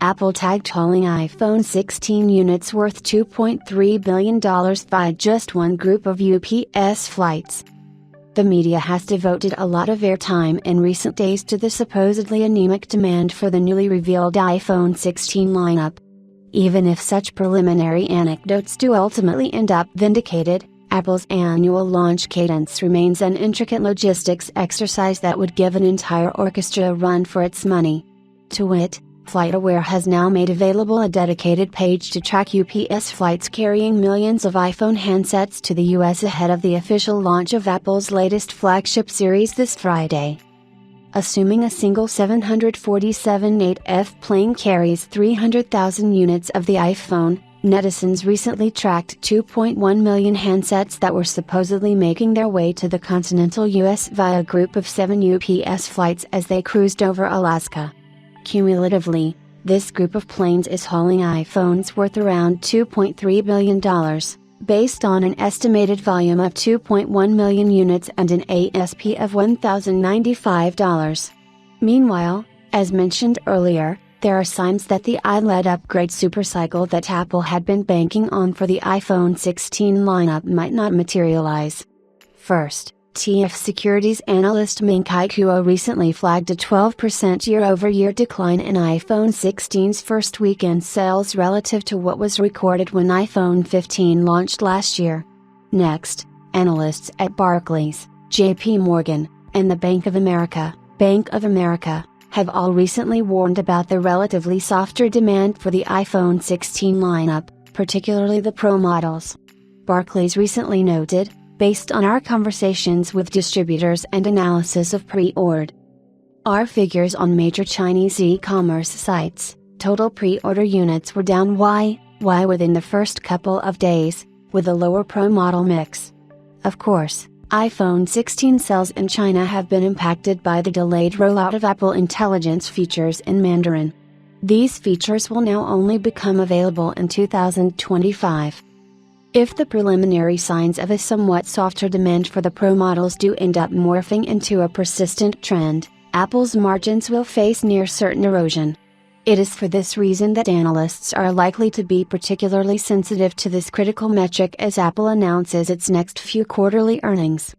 Apple tagged hauling iPhone 16 units worth $2.3 billion by just one group of UPS flights. The media has devoted a lot of airtime in recent days to the supposedly anemic demand for the newly revealed iPhone 16 lineup. Even if such preliminary anecdotes do ultimately end up vindicated, Apple's annual launch cadence remains an intricate logistics exercise that would give an entire orchestra a run for its money. To wit, FlightAware has now made available a dedicated page to track UPS flights carrying millions of iPhone handsets to the US ahead of the official launch of Apple's latest flagship series this Friday. Assuming a single 747-8F plane carries 300,000 units of the iPhone, netizens recently tracked 2.1 million handsets that were supposedly making their way to the continental US via a group of 7 UPS flights as they cruised over Alaska. Cumulatively, this group of planes is hauling iPhones worth around $2.3 billion, based on an estimated volume of 2.1 million units and an ASP of $1,095. Meanwhile, as mentioned earlier, there are signs that the iLED upgrade supercycle that Apple had been banking on for the iPhone 16 lineup might not materialize. First, TF Securities analyst Ming-Chi Kuo recently flagged a 12% year-over-year decline in iPhone 16's first weekend sales relative to what was recorded when iPhone 15 launched last year. Next, analysts at Barclays, JP Morgan, and the Bank of America, have all recently warned about the relatively softer demand for the iPhone 16 lineup, particularly the Pro models. Barclays recently noted, based on our conversations with distributors and analysis of pre-ordered figures on major Chinese e-commerce sites, total pre-order units were down Y within the first couple of days, with a lower Pro model mix. Of course, iPhone 16 sales in China have been impacted by the delayed rollout of Apple Intelligence features in Mandarin. These features will now only become available in 2025. If the preliminary signs of a somewhat softer demand for the Pro models do end up morphing into a persistent trend, Apple's margins will face near certain erosion. It is for this reason that analysts are likely to be particularly sensitive to this critical metric as Apple announces its next few quarterly earnings.